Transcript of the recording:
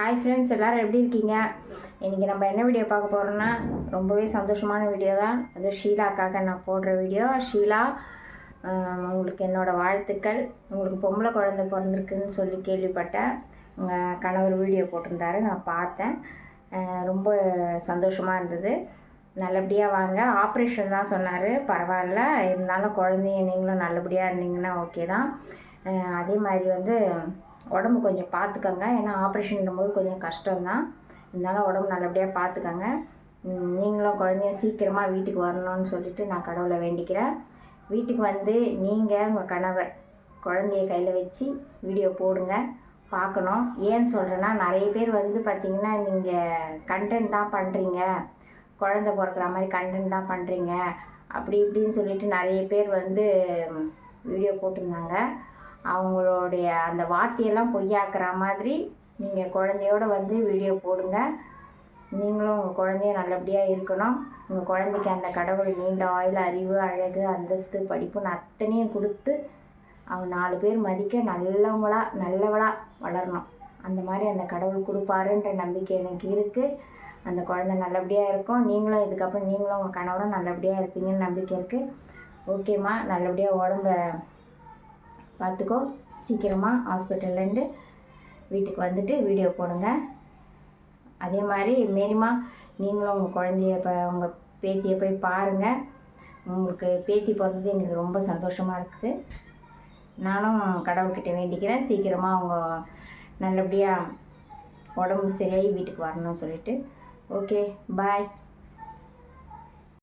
Hi friends, எல்லோரும் எப்படி இருக்கீங்க? இன்றைக்கி நம்ம என்ன வீடியோ பார்க்க போகிறோன்னா ரொம்பவே சந்தோஷமான வீடியோ தான். அது ஷீலாக்காக நான் போடுற வீடியோ. ஷீலா, உங்களுக்கு என்னோடய வாழ்த்துக்கள். உங்களுக்கு பொம்பளை குழந்தை பிறந்திருக்குன்னு சொல்லி கேள்விப்பட்டேன். உங்கள் கணவர் வீடியோ போட்டிருந்தாரு, நான் பார்த்தேன். ரொம்ப சந்தோஷமாக இருந்தது. நல்லபடியாக வாங்க. ஆப்ரேஷன் தான் சொன்னார், பரவாயில்ல. இருந்தாலும் குழந்தைய நீங்களும் நல்லபடியாக இருந்தீங்கன்னா ஓகே தான். அதே மாதிரி உடம்பு கொஞ்சம் பார்த்துக்கோங்க. ஏன்னா ஆப்ரேஷன் போது கொஞ்சம் கஷ்டம்தான். இருந்தாலும் உடம்பு நல்லபடியாக பார்த்துக்கோங்க. நீங்களும் குழந்தைய சீக்கிரமாக வீட்டுக்கு வரணும்னு சொல்லிவிட்டு நான் கடவுளை வேண்டிக்கிறேன். வீட்டுக்கு வந்து நீங்கள் உங்கள் கணவர் குழந்தைய கையில் வச்சு வீடியோ போடுங்க, பார்க்கணும். ஏன்னு சொல்கிறேன்னா, நிறைய பேர் பார்த்திங்கன்னா, நீங்கள் கண்டென்ட் தான் பண்ணுறீங்க, குழந்தை பிறக்கிற மாதிரி கண்டென்ட் தான் பண்ணுறீங்க அப்படி இப்படின்னு சொல்லிட்டு நிறைய பேர் வீடியோ போட்டிருந்தாங்க. அவங்களுடைய அந்த வார்த்தையெல்லாம் பொய்யாக்குற மாதிரி நீங்கள் குழந்தையோடு வீடியோ போடுங்க. நீங்களும் உங்கள் குழந்தைய நல்லபடியாக இருக்கணும். உங்கள் குழந்தைக்கு அந்த கடவுள் நீண்ட ஆயுள், அறிவு, அழகு, அந்தஸ்து, படிப்புன்னு அத்தனையும் கொடுத்து அவங்க 4 பேர் மதிக்க நல்லவளாக வளரணும். அந்த மாதிரி அந்த கடவுள் கொடுப்பாருன்ற நம்பிக்கை எனக்கு இருக்குது. அந்த குழந்தை நல்லபடியாக இருக்கும். நீங்களும் இதுக்கப்புறம் நீங்களும் உங்கள் கணவரும் நல்லபடியாக இருப்பீங்கன்னு நம்பிக்கை இருக்குது. ஓகேம்மா, நல்லபடியாக உடம்ப பார்த்துக்கோ. சீக்கிரமாக ஹாஸ்பிட்டல்லேருந்து வீட்டுக்கு வந்துட்டு வீடியோ போடுங்க. அதே மாதிரி மேரிமா, நீங்களும் உங்கள் குழந்தைய உங்கள் பேத்தியை போய் பாருங்கள். உங்களுக்கு பேத்தி பிறந்தது எனக்கு ரொம்ப சந்தோஷமாக இருக்குது. நானும் கடவுள்கிட்ட வேண்டிக்கிறேன், சீக்கிரமாக அவங்க நல்லபடியாக உடம்பு சரியாகி வீட்டுக்கு வரணும்னு சொல்லிட்டு. ஓகே, பாய்.